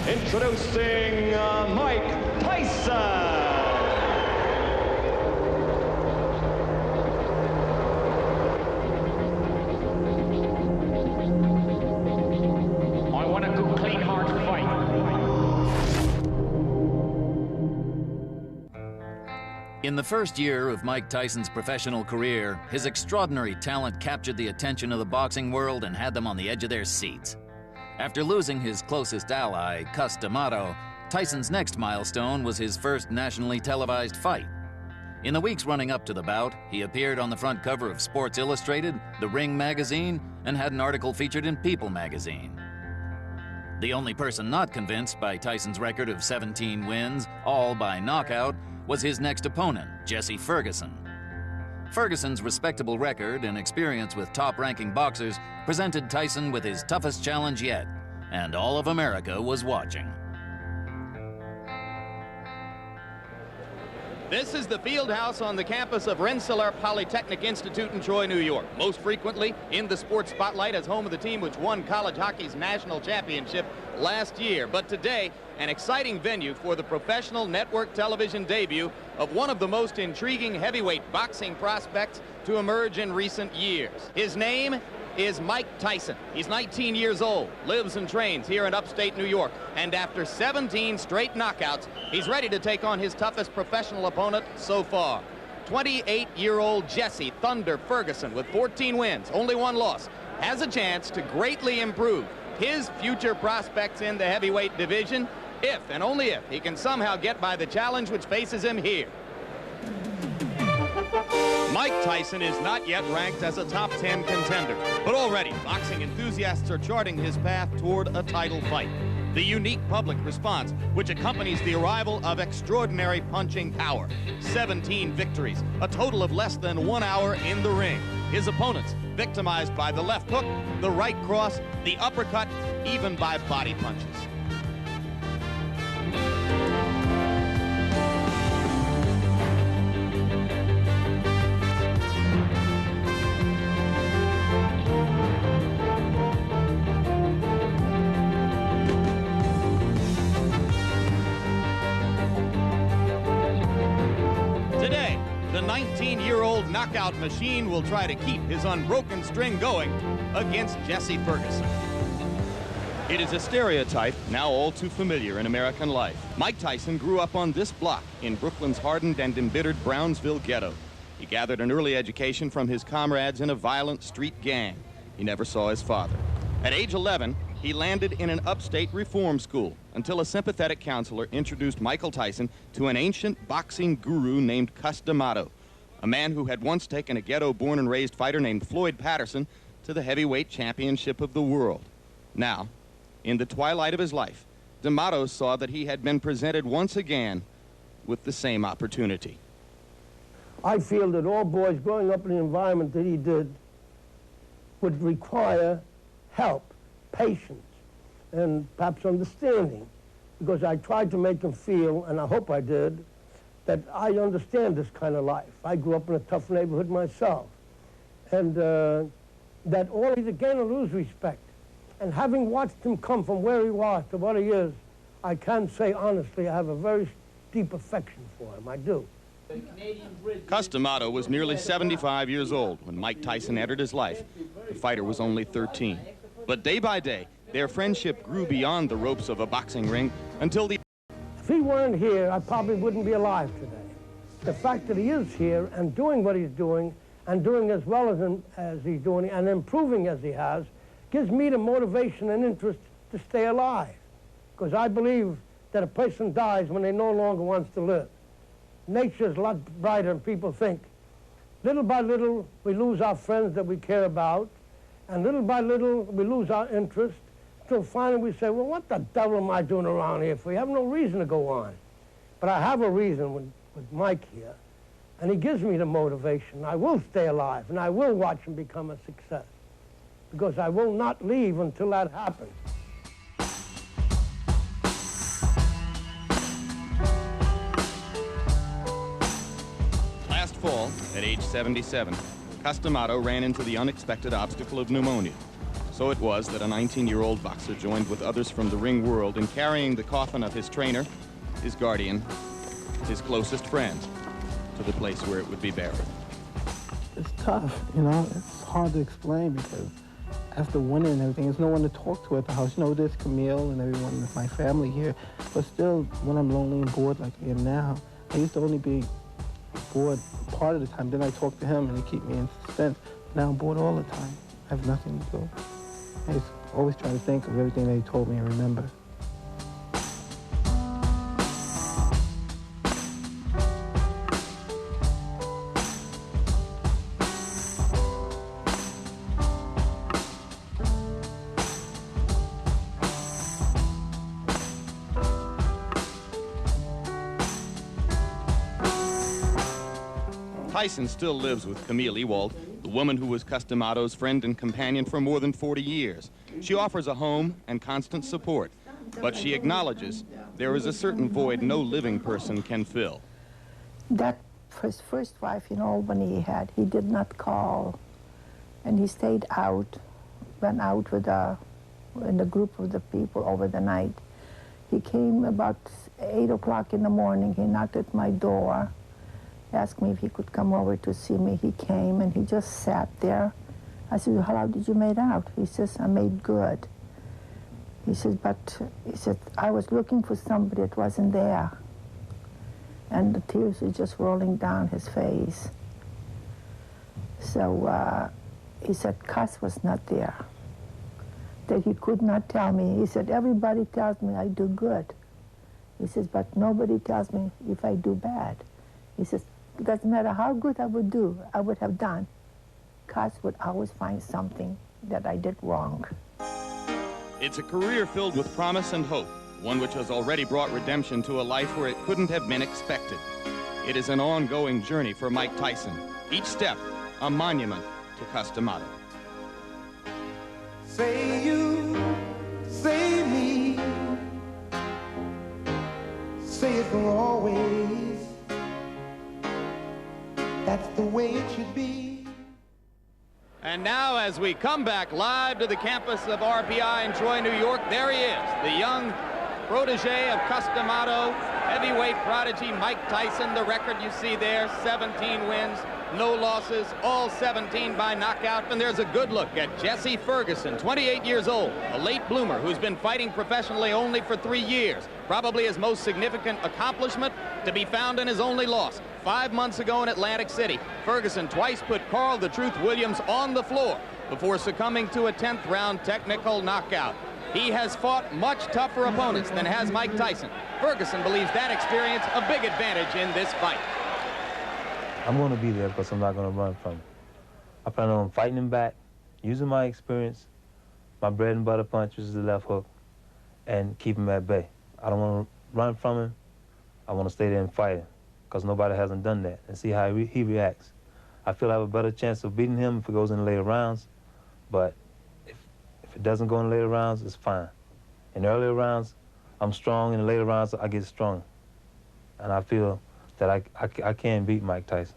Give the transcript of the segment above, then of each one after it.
Introducing Mike Tyson. In the first year of Mike Tyson's professional career, his extraordinary talent captured the attention of the boxing world and had them on the edge of their seats. After losing his closest ally, Cus D'Amato, Tyson's next milestone was his first nationally televised fight. In the weeks running up to the bout, he appeared on the front cover of Sports Illustrated, The Ring magazine, and had an article featured in People magazine. The only person not convinced by Tyson's record of 17 wins, all by knockout, was his next opponent, Jesse Ferguson. Ferguson's respectable record and experience with top-ranking boxers presented Tyson with his toughest challenge yet, and all of America was watching. This is the field house on the campus of Rensselaer Polytechnic Institute in Troy, New York. Most frequently in the sports spotlight as home of the team which won college hockey's national championship last year. But today, an exciting venue for the professional network television debut of one of the most intriguing heavyweight boxing prospects to emerge in recent years. His name is Mike Tyson. He's 19 years old, lives and trains here in upstate New York, and after 17 straight knockouts, he's ready to take on his toughest professional opponent so far. 28-year-old Jesse "Thunder" Ferguson, with 14 wins, only one loss, has a chance to greatly improve his future prospects in the heavyweight division if and only if he can somehow get by the challenge which faces him here. Mike Tyson is not yet ranked as a top 10 contender, but already boxing enthusiasts are charting his path toward a title fight. The unique public response which accompanies the arrival of extraordinary punching power. 17 victories, a total of less than 1 hour in the ring. His opponents victimized by the left hook, the right cross, the uppercut, even by body punches. Today, the 19-year-old knockout machine will try to keep his unbroken string going against Jesse Ferguson. It is a stereotype now all too familiar in American life. Mike Tyson grew up on this block in Brooklyn's hardened and embittered Brownsville ghetto. He gathered an early education from his comrades in a violent street gang. He never saw his father. At age 11, he landed in an upstate reform school until a sympathetic counselor introduced Michael Tyson to an ancient boxing guru named Cus D'Amato, a man who had once taken a ghetto-born and raised fighter named Floyd Patterson to the heavyweight championship of the world. Now, in the twilight of his life, D'Amato saw that he had been presented once again with the same opportunity. I feel that all boys growing up in the environment that he did would require help, patience, and perhaps understanding, because I tried to make them feel, and I hope I did, that I understand this kind of life. I grew up in a tough neighborhood myself, and that all he's again to lose respect. And having watched him come from where he was to what he is, I can say honestly I have a very deep affection for him. I do. Cus D'Amato was nearly 75 years old when Mike Tyson entered his life. The fighter was only 13. But day by day, their friendship grew beyond the ropes of a boxing ring until the... If he weren't here, I probably wouldn't be alive today. The fact that he is here and doing what he's doing, and doing as well as he's doing, and improving as he has, gives me the motivation and interest to stay alive. Because I believe that a person dies when they no longer wants to live. Nature's a lot brighter than people think. Little by little, we lose our friends that we care about, and little by little, we lose our interest, until finally we say, well, what the devil am I doing around here for? We have no reason to go on. But I have a reason with Mike here, and he gives me the motivation. I will stay alive, and I will watch him become a success, because I will not leave until that happens. Last fall, at age 77, Cus D'Amato ran into the unexpected obstacle of pneumonia. So it was that a 19-year-old boxer joined with others from the ring world in carrying the coffin of his trainer, his guardian, his closest friend, to the place where it would be buried. It's tough, you know, it's hard to explain because after winning and everything, there's no one to talk to at the house. You know, there's Camille and everyone in my family here, but still, when I'm lonely and bored like I am now, I used to only be bored part of the time. Then I talk to him and he keep me in suspense. Now I'm bored all the time. I have nothing to do. I just always try to think of everything that he told me and remember. Tyson still lives with Camille Ewald, the woman who was Cus D'Amato's friend and companion for more than 40 years. She offers a home and constant support, but she acknowledges there is a certain void no living person can fill. That his first wife in Albany he did not call, and he stayed out, went out with in a group of the people over the night. He came about 8 o'clock in the morning. He knocked at my door, asked me if he could come over to see me. He came and he just sat there. I said, how did you make out? He says, I made good. He says, I was looking for somebody that wasn't there. And the tears were just rolling down his face. So he said, Cus was not there, that he could not tell me. He said, everybody tells me I do good. He says, but nobody tells me if I do bad. He says, it doesn't matter how good I would have done. Cus would always find something that I did wrong. It's a career filled with promise and hope, one which has already brought redemption to a life where it couldn't have been expected. It is an ongoing journey for Mike Tyson, each step a monument to Cus D'Amato. Say you, say me, say it for always. That's the way it should be. And now, as we come back live to the campus of RPI in Troy, New York, there he is, the young protege of Cus D'Amato, heavyweight prodigy Mike Tyson. The record you see there, 17 wins, no losses, all 17 by knockout. And there's a good look at Jesse Ferguson, 28 years old, a late bloomer who's been fighting professionally only for 3 years. Probably his most significant accomplishment to be found in his only loss. 5 months ago in Atlantic City, Ferguson twice put Carl the Truth Williams on the floor before succumbing to a 10th round technical knockout. He has fought much tougher opponents than has Mike Tyson. Ferguson believes that experience a big advantage in this fight. I'm going to be there because I'm not going to run from him. I plan on fighting him back, using my experience, my bread and butter punch, which is the left hook, and keep him at bay. I don't want to run from him. I want to stay there and fight him because nobody hasn't done that, and see how he reacts. I feel I have a better chance of beating him if it goes in the later rounds, but if it doesn't go in the later rounds, it's fine. In the earlier rounds, I'm strong. In the later rounds, I get strong. And I feel that I can beat Mike Tyson.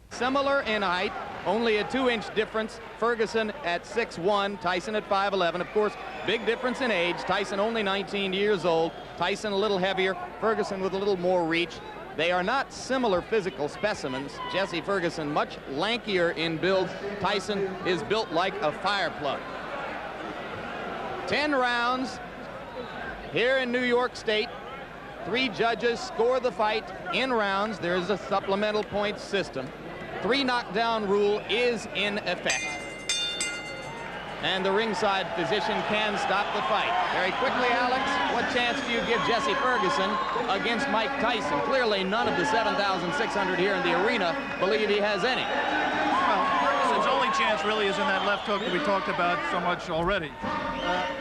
Similar in height, only a 2-inch difference. Ferguson at 6'1", Tyson at 5'11". Of course, big difference in age. Tyson only 19 years old. Tyson a little heavier, Ferguson with a little more reach. They are not similar physical specimens. Jesse Ferguson much lankier in build. Tyson is built like a fire plug. 10 rounds here in New York State. 3 judges score the fight in rounds. There is a supplemental points system. 3 knockdown rule is in effect. And the ringside physician can stop the fight. Very quickly, Alex, what chance do you give Jesse Ferguson against Mike Tyson? Clearly, none of the 7,600 here in the arena believe he has any. Well, Ferguson's only chance really is in that left hook that we talked about so much already.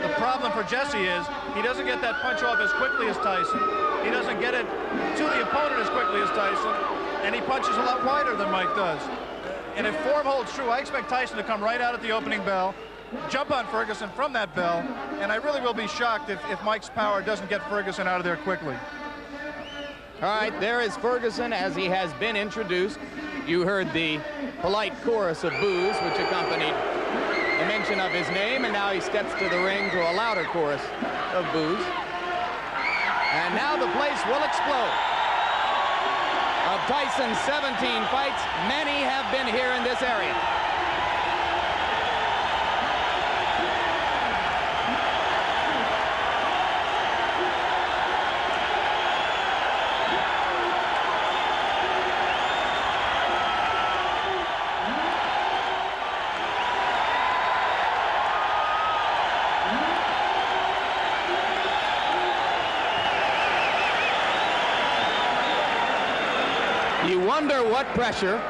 The problem for Jesse is he doesn't get that punch off as quickly as Tyson. He doesn't get it to the opponent as quickly as Tyson, and he punches a lot wider than Mike does. And if form holds true, I expect Tyson to come right out at the opening bell, jump on Ferguson from that bell, and I really will be shocked if Mike's power doesn't get Ferguson out of there quickly. All right, there is Ferguson as he has been introduced. You heard the polite chorus of boos which accompanied the mention of his name, and now he steps to the ring to a louder chorus of boos. And now the place will explode. Of Tyson's 17 fights, many have been here in this area. You wonder what pressure,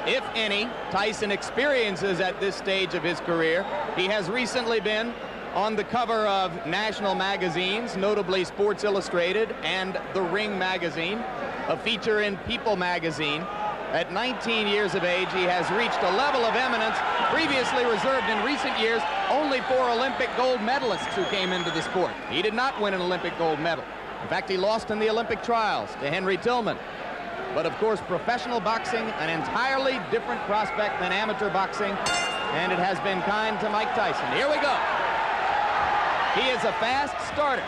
if any, Tyson experiences at this stage of his career. He has recently been on the cover of national magazines, notably Sports Illustrated and The Ring magazine, a feature in People magazine. At 19 years of age, he has reached a level of eminence previously reserved in recent years only for Olympic gold medalists who came into the sport. He did not win an Olympic gold medal. In fact, he lost in the Olympic trials to Henry Tillman. But of course, professional boxing, an entirely different prospect than amateur boxing, and it has been kind to Mike Tyson. Here we go. He is a fast starter.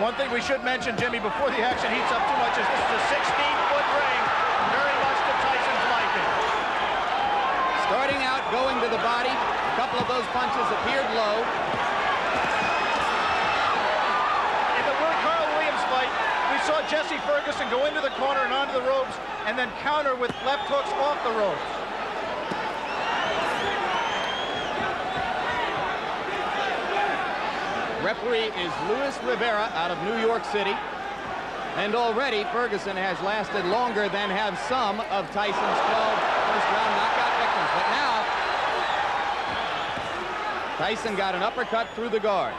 One thing we should mention, Jimmy, before the action heats up too much, is this is a 16-foot ring, very much to Tyson's liking. Starting out, going to the body. A couple of those punches appeared low. In the Carl Williams fight, we saw Jesse Ferguson go into the corner and onto the ropes and then counter with left hooks off the ropes. Referee is Luis Rivera out of New York City. And already Ferguson has lasted longer than have some of Tyson's 12 first-round knockout victims. But now, Tyson got an uppercut through the guard.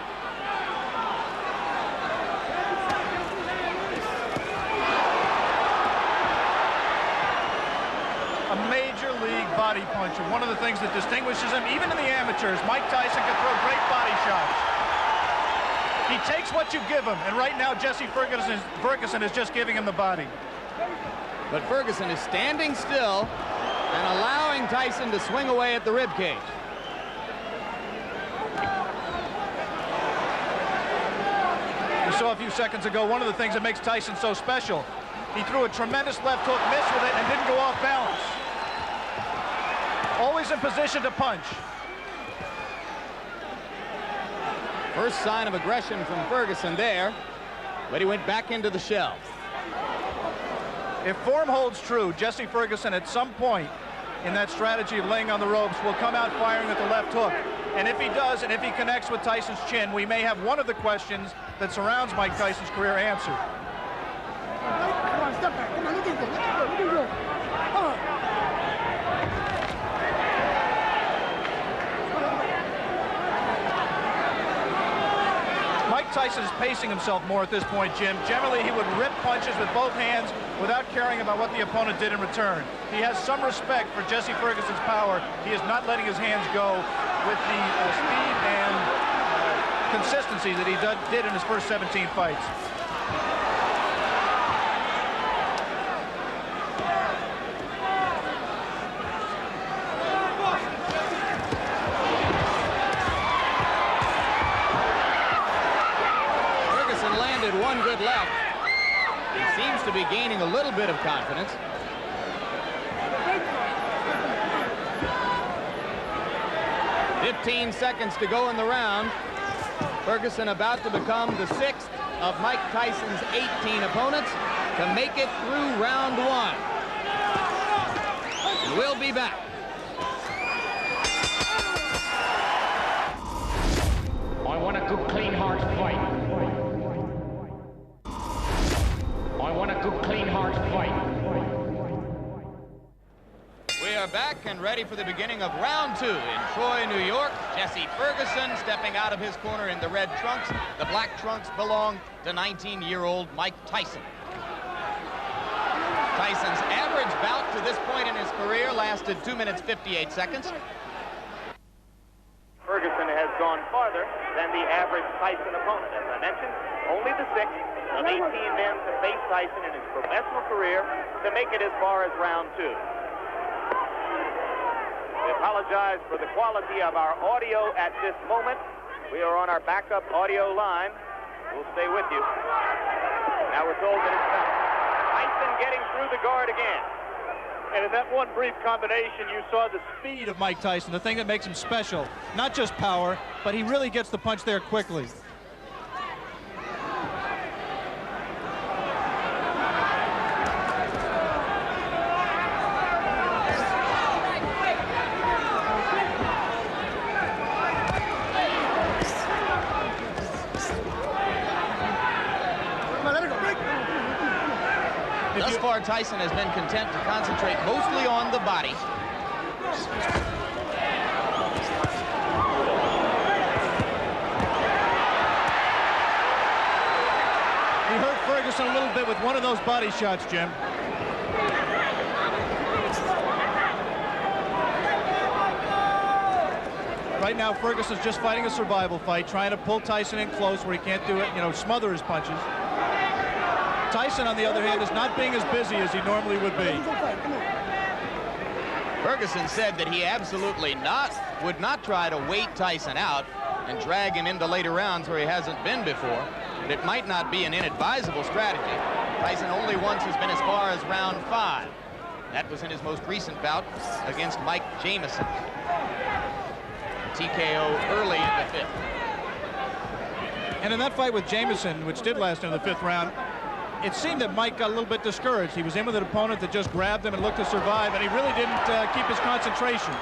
A major league body puncher. One of the things that distinguishes him, even in the amateurs, Mike Tyson can throw great body shots. He takes what you give him, and right now Jesse Ferguson is just giving him the body. But Ferguson is standing still and allowing Tyson to swing away at the ribcage. We saw a few seconds ago one of the things that makes Tyson so special. He threw a tremendous left hook, missed with it, and didn't go off balance. Always in position to punch. First sign of aggression from Ferguson there, but he went back into the shell. If form holds true, Jesse Ferguson at some point in that strategy of laying on the ropes will come out firing at the left hook. And if he does, and if he connects with Tyson's chin, we may have one of the questions that surrounds Mike Tyson's career answered. Come on, step back. Come on, look at this. Look at this. Come on. Mike Tyson is pacing himself more at this point, Jim. Generally, he would rip punches with both hands without caring about what the opponent did in return. He has some respect for Jesse Ferguson's power. He is not letting his hands go with the speed and consistency that he did in his first 17 fights. One good left. He seems to be gaining a little bit of confidence. "15 seconds to go in the round. Ferguson about to become the 6th of Mike Tyson's 18 opponents to make it through round 1. And we'll be back. I want a good, clean, hard fight. I want a good, clean, hard fight. We are back and ready for the beginning of round 2 in Troy, New York. Jesse Ferguson stepping out of his corner in the red trunks. The black trunks belong to 19-year-old Mike Tyson. Tyson's average bout to this point in his career lasted 2 minutes 58 seconds. Ferguson has gone farther than the average Tyson opponent. As I mentioned, only the 6th of 18 men to face Tyson in his professional career to make it as far as round 2. 15 apologize for the quality of our audio at this moment. We are on our backup audio line. We'll stay with you. Now we're told that it's Tyson getting through the guard again. And in that one brief combination, you saw the speed of Mike Tyson, the thing that makes him special. Not just power, but he really gets the punch there quickly. Thus far, Tyson has been content to concentrate mostly on the body. He hurt Ferguson a little bit with one of those body shots, Jim. Right now, Ferguson's just fighting a survival fight, trying to pull Tyson in close where he can't do it, smother his punches. Tyson, on the other hand, is not being as busy as he normally would be. Ferguson said that he absolutely would not try to wait Tyson out and drag him into later rounds where he hasn't been before. But it might not be an inadvisable strategy. Tyson only once has been as far as round 5. That was in his most recent bout against Mike Jamison. TKO early in the 5th. And in that fight with Jamison, which did last into the 5th round, it seemed that Mike got a little bit discouraged. He was in with an opponent that just grabbed him and looked to survive, and he really didn't keep his concentration.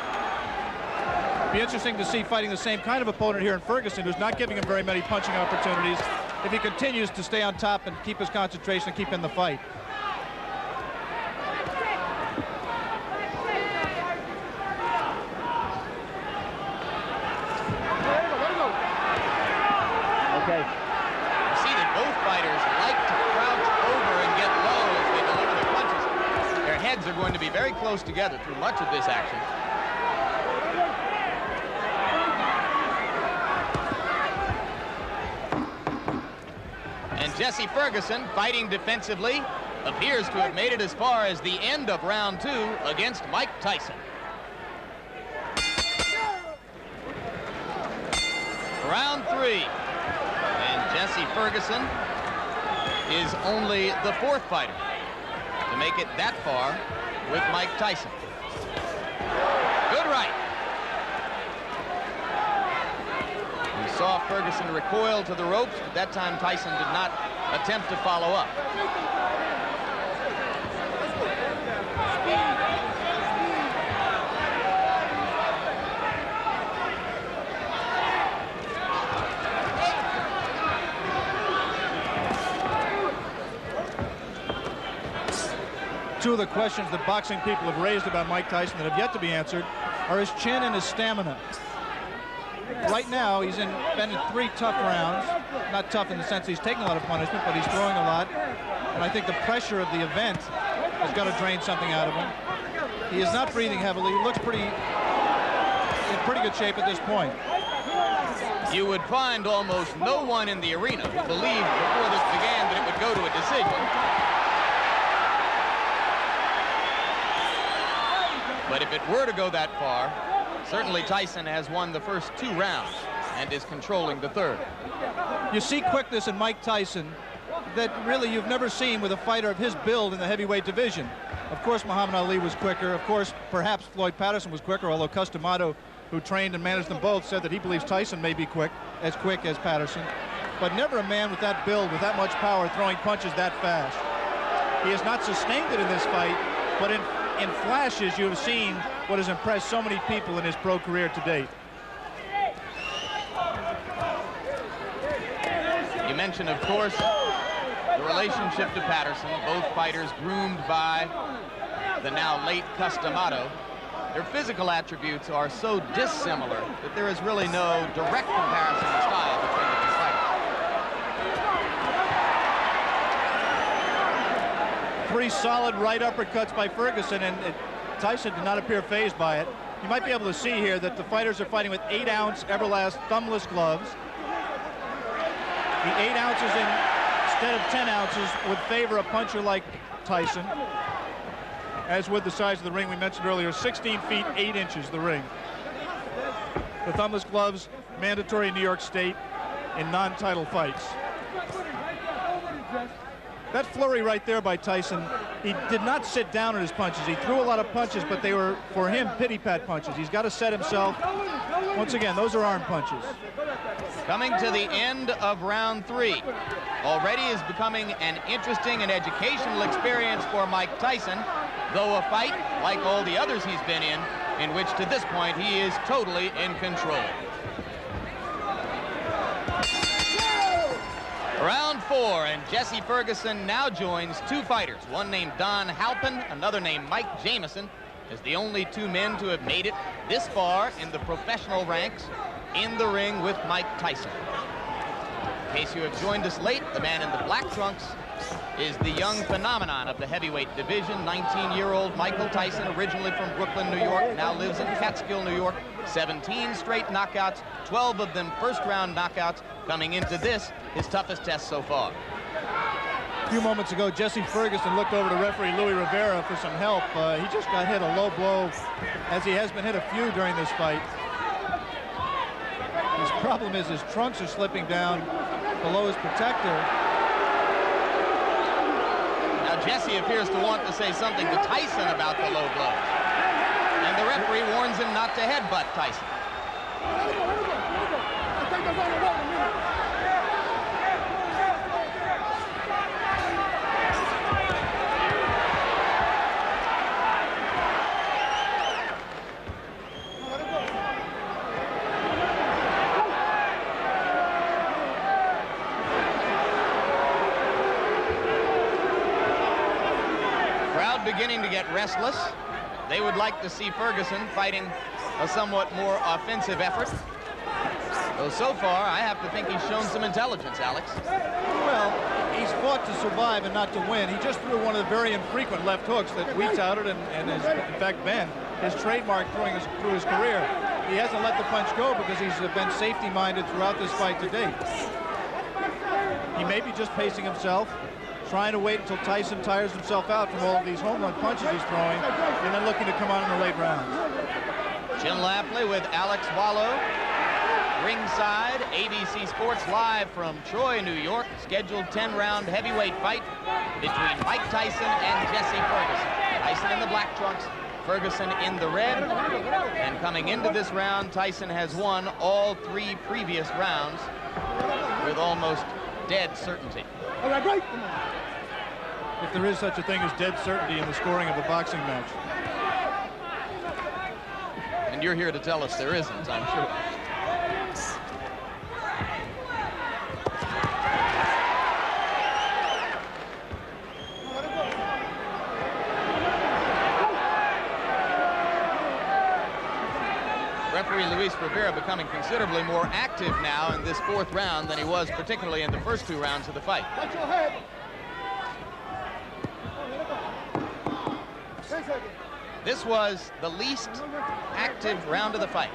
Be interesting to see fighting the same kind of opponent here in Ferguson, who's not giving him very many punching opportunities, if he continues to stay on top and keep his concentration and keep in the fight. Okay. You see that both fighters like to crouch over and get low as they deliver their punches. Their heads are going to be very close together through much of this action. And Jesse Ferguson, fighting defensively, appears to have made it as far as the end of round 2 against Mike Tyson. Round 3. And Jesse Ferguson is only the 4th fighter to make it that far with Mike Tyson. Good right. We saw Ferguson recoil to the ropes, but that time Tyson did not attempt to follow up. Two of the questions that boxing people have raised about Mike Tyson that have yet to be answered are his chin and his stamina. Right now, he's been in 3 tough rounds. Not tough in the sense he's taking a lot of punishment, but he's throwing a lot. And I think the pressure of the event has got to drain something out of him. He is not breathing heavily. He looks in pretty good shape at this point. You would find almost no one in the arena who believed before this began that it would go to a decision. But if it were to go that far, certainly Tyson has won the first 2 rounds and is controlling the 3rd. You see quickness in Mike Tyson that really you've never seen with a fighter of his build in the heavyweight division. Of course, Muhammad Ali was quicker. Of course, perhaps Floyd Patterson was quicker, although Customato, who trained and managed them both, said that he believes Tyson may be quick as Patterson. But never a man with that build, with that much power, throwing punches that fast. He has not sustained it in this fight, but in flashes, you have seen what has impressed so many people in his pro career to date. You mentioned, of course, the relationship to Patterson. Both fighters groomed by the now late Customato. Their physical attributes are so dissimilar that there is really no direct comparison in style between the 2 fighters. 3 solid right uppercuts by Ferguson, and Tyson did not appear fazed by it. You might be able to see here that the fighters are fighting with 8-ounce Everlast thumbless gloves. The 8 ounces instead of 10 ounces would favor a puncher like Tyson. as with the size of the ring we mentioned earlier, 16 feet 8 inches, the ring. The thumbless gloves, mandatory in New York State in non-title fights. That flurry right there by Tyson, he did not sit down on his punches. He threw a lot of punches, but they were, for him, pity-pat punches. He's got to set himself. Once again, those are arm punches. Coming to the end of round 3. Already is becoming an interesting and educational experience for Mike Tyson, though a fight, like all the others he's been in which to this point he is totally in control. Round 4, and Jesse Ferguson now joins 2 fighters, one named Don Halpin, another named Mike Jamison, as the only 2 men to have made it this far in the professional ranks in the ring with Mike Tyson. In case you have joined us late, the man in the black trunks is the young phenomenon of the heavyweight division, 19-year-old Michael Tyson, originally from Brooklyn, New York, now lives in Catskill, New York. 17 straight knockouts, 12 of them first-round knockouts, coming into this, his toughest test so far. A few moments ago, Jesse Ferguson looked over to referee Louis Rivera for some help. He just got hit a low blow, as he has been hit a few during this fight. His problem is his trunks are slipping down below his protector. Now Jesse appears to want to say something to Tyson about the low blows. And the referee warns him not to headbutt Tyson. Crowd beginning to get restless. They would like to see Ferguson fighting a somewhat more offensive effort. Though so far, I have to think he's shown some intelligence, Alex. Well, he's fought to survive and not to win. He just threw one of the very infrequent left hooks that we touted and has, in fact, been his trademark through his career. He hasn't let the punch go because he's been safety-minded throughout this fight to date. He may be just pacing himself, trying to wait until Tyson tires himself out from all of these home run punches he's throwing, and then looking to come on in the late rounds. Jim Lafley with Alex Wallow. Ringside, ABC Sports live from Troy, New York. Scheduled 10-round heavyweight fight between Mike Tyson and Jesse Ferguson. Tyson in the black trunks, Ferguson in the red. And coming into this round, Tyson has won all 3 previous rounds with almost dead certainty. All right, great. If there is such a thing as dead certainty in the scoring of a boxing match. And you're here to tell us there isn't, I'm sure. Referee Luis Rivera becoming considerably more active now in this 4th round than he was particularly in the first 2 rounds of the fight. Watch your head. This was the least active round of the fight.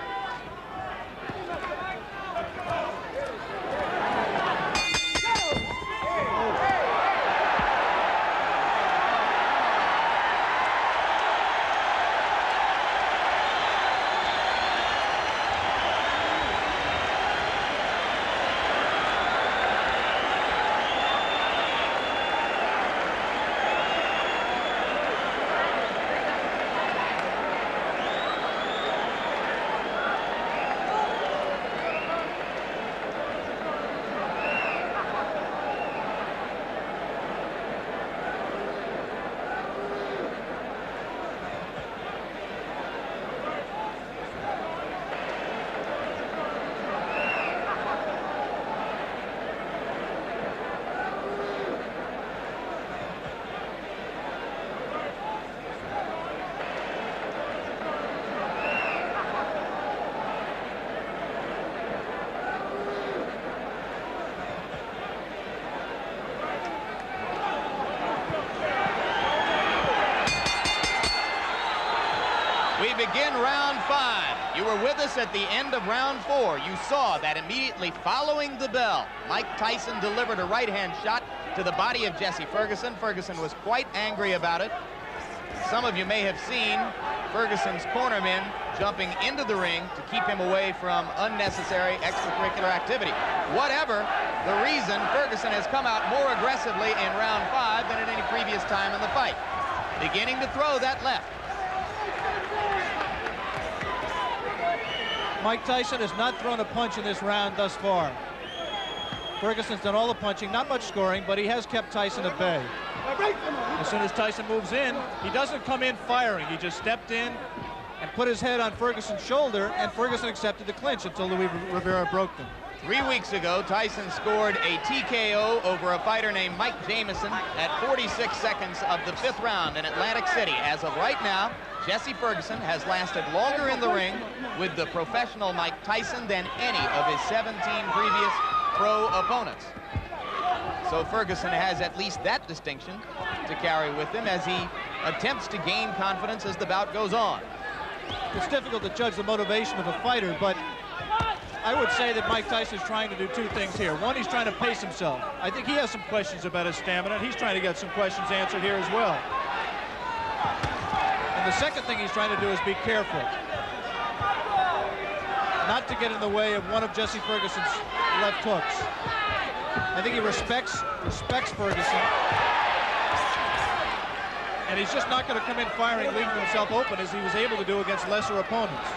Begin round 5. You were with us at the end of round 4. You saw that immediately following the bell, Mike Tyson delivered a right-hand shot to the body of Jesse Ferguson. Ferguson was quite angry about it. Some of you may have seen Ferguson's cornermen jumping into the ring to keep him away from unnecessary extracurricular activity. Whatever the reason, Ferguson has come out more aggressively in round 5 than at any previous time in the fight. Beginning to throw that left. Mike Tyson has not thrown a punch in this round thus far. Ferguson's done all the punching, not much scoring, but he has kept Tyson at bay. As soon as Tyson moves in, he doesn't come in firing. He just stepped in and put his head on Ferguson's shoulder, and Ferguson accepted the clinch until Luis Rivera broke them. 3 weeks ago, Tyson scored a TKO over a fighter named Mike Jamison at 46 seconds of the 5th round in Atlantic City. As of right now, Jesse Ferguson has lasted longer in the ring with the professional Mike Tyson than any of his 17 previous pro opponents. So Ferguson has at least that distinction to carry with him as he attempts to gain confidence as the bout goes on. It's difficult to judge the motivation of a fighter, but I would say that Mike Tyson is trying to do 2 things here. One, he's trying to pace himself. I think he has some questions about his stamina, and he's trying to get some questions answered here as well. And the second thing he's trying to do is be careful, not to get in the way of one of Jesse Ferguson's left hooks. I think he respects Ferguson, and he's just not going to come in firing, leaving himself open as he was able to do against lesser opponents.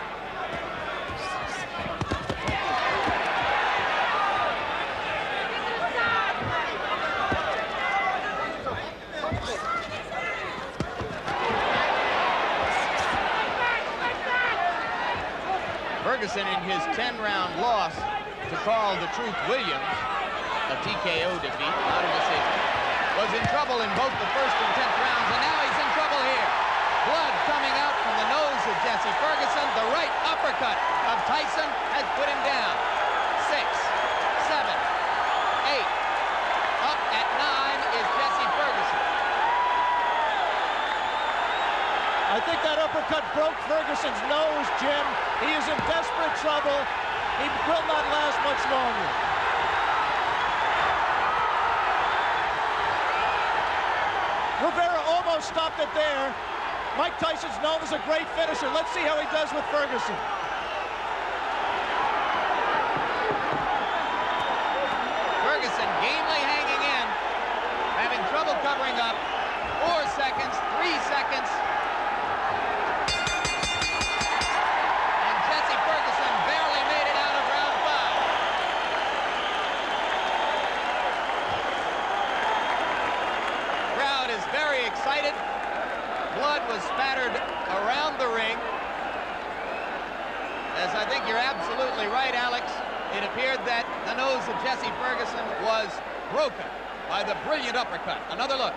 Ferguson, in his 10-round loss to Carl the Truth Williams, a TKO defeat, not a decision, was in trouble in both the 1st and 10th rounds, and now he's in trouble here. Blood coming out from the nose of Jesse Ferguson. The right uppercut of Tyson has put him down. 6, 7, 8. Up at 9 is Jesse Ferguson. I think that uppercut broke Ferguson's nose, Jim. He is in desperate trouble. He will not last much longer. Rivera almost stopped it there. Mike Tyson's known as a great finisher. Let's see how he does with Ferguson. Ferguson gamely hanging in, having trouble covering up. 4 seconds, 3 seconds. And Jesse Ferguson barely made it out of round 5. Crowd is very excited. Blood was spattered around the ring. As I think you're absolutely right, Alex. It appeared that the nose of Jesse Ferguson was broken by the brilliant uppercut. Another look.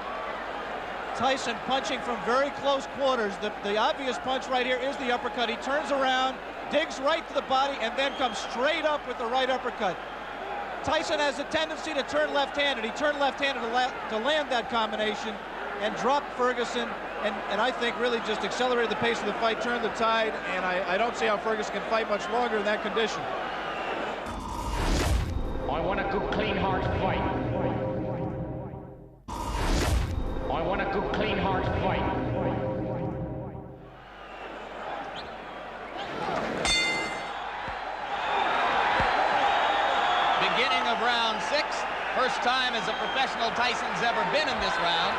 Tyson punching from very close quarters. The obvious punch right here is the uppercut. He turns around, digs right to the body, and then comes straight up with the right uppercut. Tyson has a tendency to turn left-handed. He turned left-handed to land that combination and dropped Ferguson, and I think really just accelerated the pace of the fight, turned the tide, and I don't see how Ferguson can fight much longer in that condition. I want a good, clean, hard fight. I want a good, clean, hard fight. Beginning of round 6. First time as a professional Tyson's ever been in this round.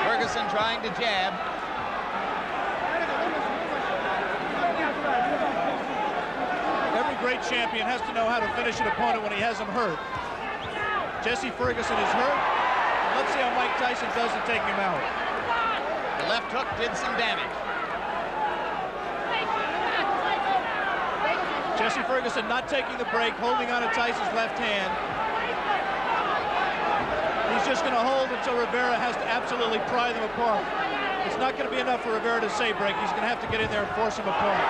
Ferguson trying to jab. Every great champion has to know how to finish an opponent when he has him hurt. Jesse Ferguson is hurt. Let's see how Mike Tyson does in taking him out. The left hook did some damage. Jesse Ferguson not taking the break, holding on to Tyson's left hand. He's just going to hold until Rivera has to absolutely pry them apart. It's not going to be enough for Rivera to say break. He's going to have to get in there and force him apart.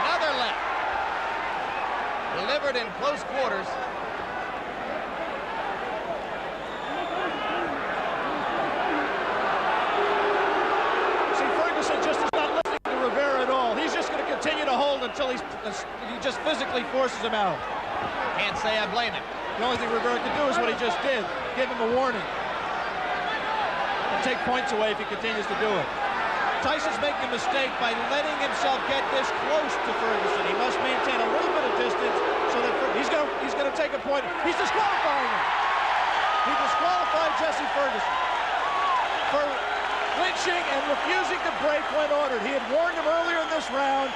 Another left. Delivered in close quarters. See, Ferguson just is not listening to Rivera at all. He's just going to continue to hold until he just physically forces him out. Can't say I blame him. The only thing Rivera can do is what he just did, give him a warning. and take points away if he continues to do it. Tyson's making a mistake by letting himself get this close to Ferguson. He must maintain a little bit of distance so that he's going to take a point. He's disqualifying him. He disqualified Jesse Ferguson for clinching and refusing to break when ordered. He had warned him earlier in this round.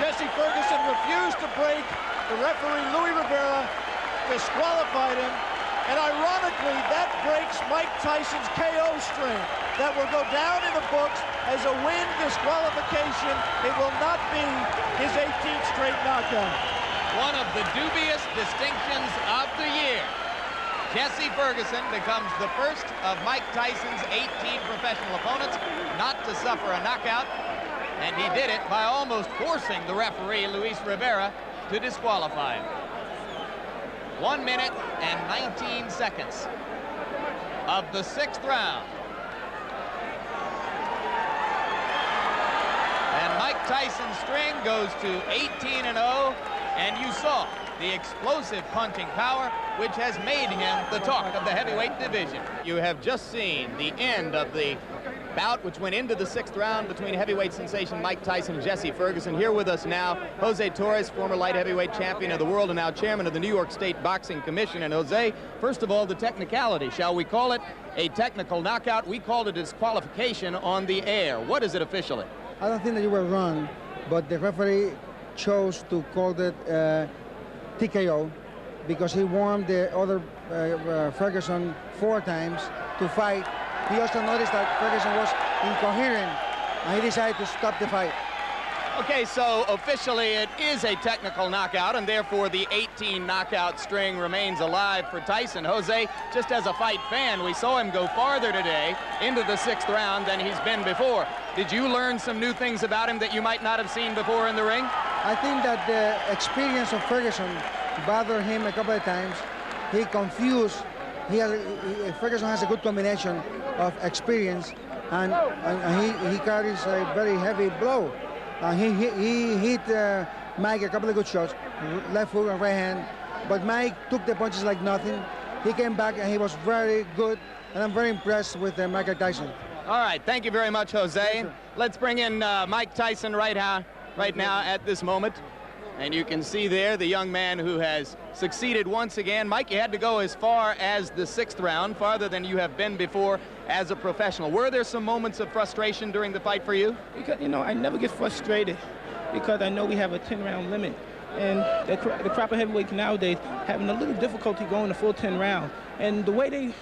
Jesse Ferguson refused to break. The referee, Louis Rivera, disqualified him. And ironically, that breaks Mike Tyson's KO string. That will go down in the books as a win disqualification. It will not be his 18th straight knockout. One of the dubious distinctions of the year. Jesse Ferguson becomes the first of Mike Tyson's 18 professional opponents not to suffer a knockout. And he did it by almost forcing the referee, Luis Rivera, to disqualify him. 1 minute and 19 seconds of the 6th round. And Mike Tyson's string goes to 18-0, and you saw the explosive punching power which has made him the talk of the heavyweight division. You have just seen the end of the bout which went into the 6th round between heavyweight sensation Mike Tyson and Jesse Ferguson. Here with us now, Jose Torres, former light heavyweight champion of the world and now chairman of the New York State Boxing Commission. And Jose, first of all, the technicality. Shall we call it a technical knockout? We called it disqualification on the air. What is it officially? I don't think that you were wrong, but the referee chose to call it TKO because he warned the other Ferguson 4 times to fight. He also noticed that Ferguson was incoherent, and he decided to stop the fight. Okay, so officially it is a technical knockout, and therefore the 18 knockout string remains alive for Tyson. Jose, just as a fight fan, we saw him go farther today into the 6th round than he's been before. Did you learn some new things about him that you might not have seen before in the ring? I think that the experience of Ferguson bothered him a couple of times. He confused. Ferguson has a good combination of experience, and he carries a very heavy blow. He hit Mike a couple of good shots, left hook and right hand, but Mike took the punches like nothing. He came back and he was very good, and I'm very impressed with Mike Tyson. All right, thank you very much, Jose. Yes, let's bring in Mike Tyson right now at this moment. And you can see there the young man who has succeeded once again. Mike, you had to go as far as the 6th round, farther than you have been before as a professional. Were there some moments of frustration during the fight for you? Because, you know, I never get frustrated because I know we have a 10-round limit. And the crop of heavyweights nowadays having a little difficulty going the full 10 rounds. And the way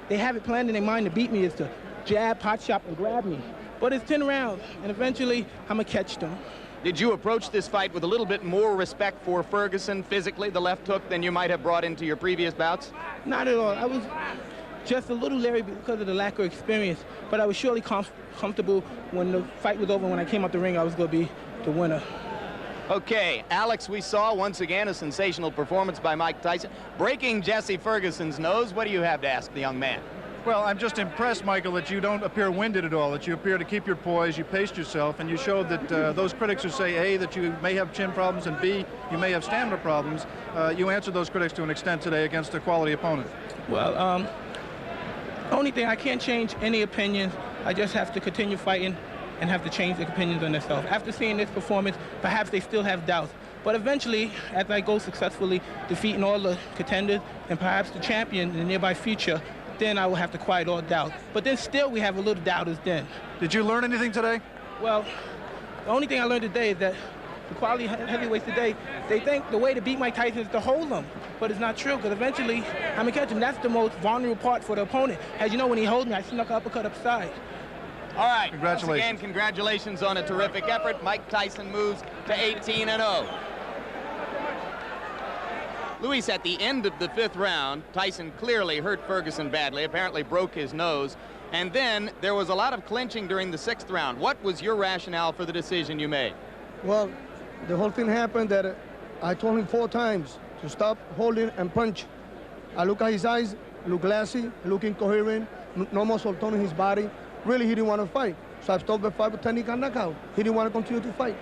they have it planned in their mind to beat me is to jab, pot shot, and grab me. But it's 10 rounds, and eventually I'm going to catch them. Did you approach this fight with a little bit more respect for Ferguson physically, the left hook, than you might have brought into your previous bouts? Not at all. I was just a little leery because of the lack of experience, but I was surely comfortable when the fight was over. When I came out the ring, I was going to be the winner. Okay, Alex, we saw once again a sensational performance by Mike Tyson, breaking Jesse Ferguson's nose. What do you have to ask the young man? Well, I'm just impressed, Michael, that you don't appear winded at all, that you appear to keep your poise, you paced yourself, and you showed that those critics who say, A, that you may have chin problems, and B, you may have stamina problems, you answered those critics to an extent today against a quality opponent. Well, only thing, I can't change any opinions. I just have to continue fighting and have to change the opinions on themselves. After seeing this performance, perhaps they still have doubts. But eventually, as I go successfully defeating all the contenders and perhaps the champion in the nearby future, then I will have to quiet all doubt. But then still we have a little doubters then. Did you learn anything today? Well, the only thing I learned today is that the quality heavyweights today, they think the way to beat Mike Tyson is to hold him. But it's not true, because eventually I'm going to catch him. That's the most vulnerable part for the opponent. As you know, when he holds me, I snuck an uppercut upside. All right, congratulations. Once again, congratulations on a terrific effort. Mike Tyson moves to 18-0. Luis, at the end of the 5th round, Tyson clearly hurt Ferguson badly, apparently broke his nose. And then there was a lot of clinching during the 6th round. What was your rationale for the decision you made? Well, the whole thing happened that I told him 4 times to stop holding and punch. I look at his eyes, look glassy, look incoherent, no muscle tone in his body. Really, he didn't want to fight. So I stopped the fight with technical knockout. He didn't want to continue to fight.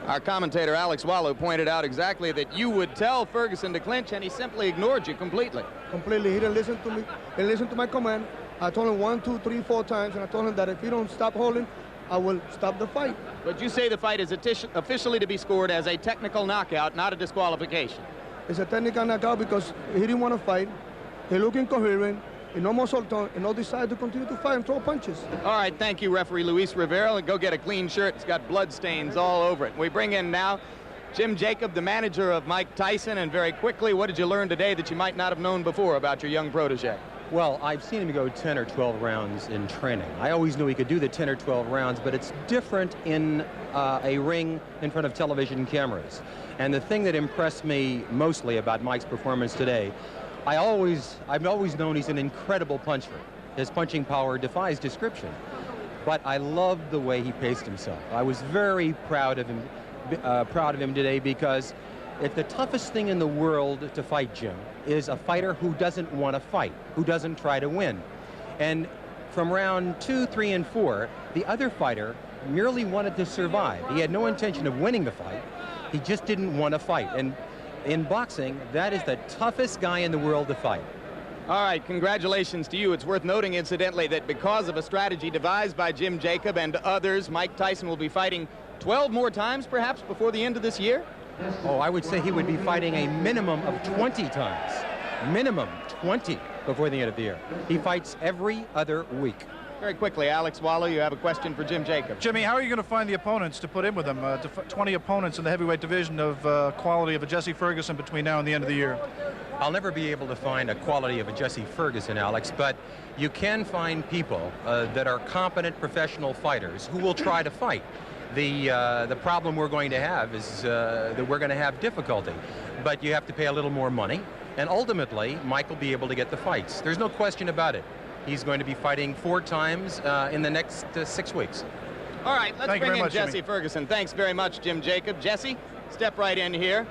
Our commentator, Alex Wallow, pointed out exactly that you would tell Ferguson to clinch, and he simply ignored you completely. Completely. He didn't listen to me. He didn't listen to my command. I told him 1, 2, 3, 4 times, and I told him that if he don't stop holding, I will stop the fight. But you say the fight is officially to be scored as a technical knockout, not a disqualification. It's a technical knockout because he didn't want to fight. He looked incoherent. He no more soltó, and no decided to continue to fight and throw punches. All right, thank you, referee Luis Rivera. Go get a clean shirt. It's got blood stains all over it. We bring in now Jim Jacob, the manager of Mike Tyson, and very quickly, what did you learn today that you might not have known before about your young protege? Well, I've seen him go 10 or 12 rounds in training. I always knew he could do the 10 or 12 rounds, but it's different in a ring in front of television cameras. And the thing that impressed me mostly about Mike's performance today, I've always known he's an incredible puncher. His punching power defies description. But I loved the way he paced himself. I was very proud of him today because if the toughest thing in the world to fight, Jim, is a fighter who doesn't want to fight, who doesn't try to win. And from round 2, 3, and 4, the other fighter merely wanted to survive. He had no intention of winning the fight. He just didn't want to fight. And in boxing, that is the toughest guy in the world to fight. All right, congratulations to you. It's worth noting, incidentally, that because of a strategy devised by Jim Jacob and others, Mike Tyson will be fighting 12 more times, perhaps, before the end of this year? Oh, I would say he would be fighting a minimum of 20 times. Minimum 20 before the end of the year. He fights every other week. Very quickly, Alex Wallow, you have a question for Jim Jacob. Jimmy, how are you going to find the opponents to put in with him? 20 opponents in the heavyweight division of quality of a Jesse Ferguson between now and the end of the year. I'll never be able to find a quality of a Jesse Ferguson, Alex, but you can find people that are competent professional fighters who will try to fight. The problem we're going to have is that we're going to have difficulty, but you have to pay a little more money, and ultimately, Mike will be able to get the fights. There's no question about it. He's going to be fighting 4 times in the next 6 weeks. All right, let's bring in Jesse Ferguson. Thanks very much, Jim Jacob. Jesse, step right in here.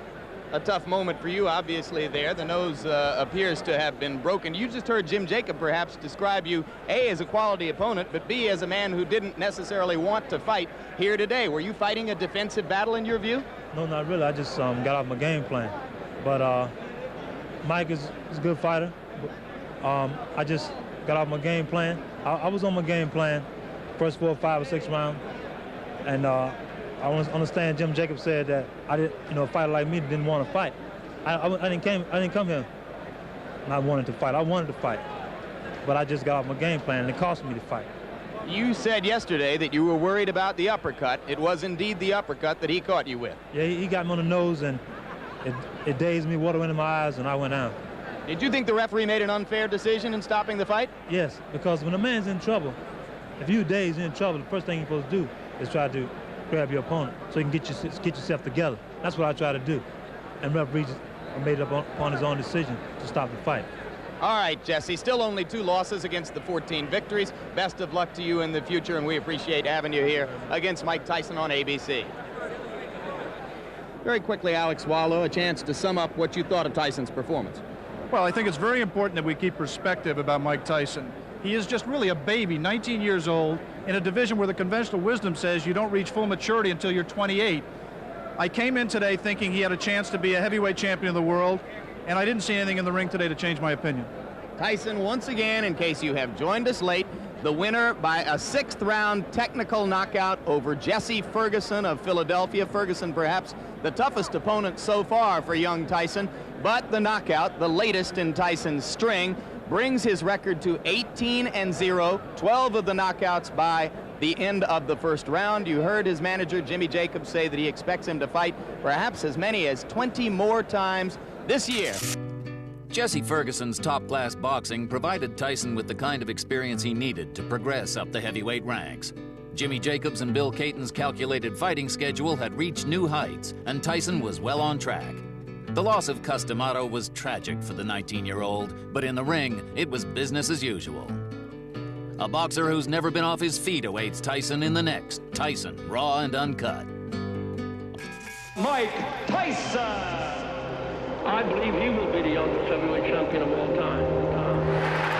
A tough moment for you, obviously, there. The nose appears to have been broken. You just heard Jim Jacob perhaps describe you, A, as a quality opponent, but B, as a man who didn't necessarily want to fight here today. Were you fighting a defensive battle in your view? No, not really. I just got off my game plan. But Mike is a good fighter. I just got off my game plan. I was on my game plan first 4, 5, or 6 rounds. And I understand Jim Jacob said that a fighter like me didn't want to fight. I didn't come here not wanting to fight. I wanted to fight. But I just got off my game plan, and it cost me to fight. You said yesterday that you were worried about the uppercut. It was indeed the uppercut that he caught you with. Yeah, he got me on the nose, and it dazed me, water went in my eyes, and I went out. Did you think the referee made an unfair decision in stopping the fight? Yes, because when a man's in trouble, if you're dazed, in trouble, the first thing you're supposed to do is try to grab your opponent so you can get yourself together. That's what I try to do. And referee made it up on his own decision to stop the fight. All right, Jesse, still only 2 losses against the 14 victories. Best of luck to you in the future, and we appreciate having you here against Mike Tyson on ABC. Very quickly, Alex Wallow, a chance to sum up what you thought of Tyson's performance. Well, I think it's very important that we keep perspective about Mike Tyson. He is just really a baby, 19 years old, in a division where the conventional wisdom says you don't reach full maturity until you're 28. I came in today thinking he had a chance to be a heavyweight champion of the world, and I didn't see anything in the ring today to change my opinion. Tyson, once again, in case you have joined us late, the winner by a 6th-round technical knockout over Jesse Ferguson of Philadelphia. Ferguson, perhaps the toughest opponent so far for young Tyson, but the knockout, the latest in Tyson's string, brings his record to 18-0, 12 of the knockouts by the end of the 1st round. You heard his manager, Jimmy Jacobs, say that he expects him to fight perhaps as many as 20 more times this year. Jesse Ferguson's top-class boxing provided Tyson with the kind of experience he needed to progress up the heavyweight ranks. Jimmy Jacobs and Bill Caton's calculated fighting schedule had reached new heights, and Tyson was well on track. The loss of Cus D'Amato was tragic for the 19-year-old, but in the ring, it was business as usual. A boxer who's never been off his feet awaits Tyson in the next Tyson, Raw and Uncut. Mike Tyson! I believe he will be the youngest heavyweight champion of all time.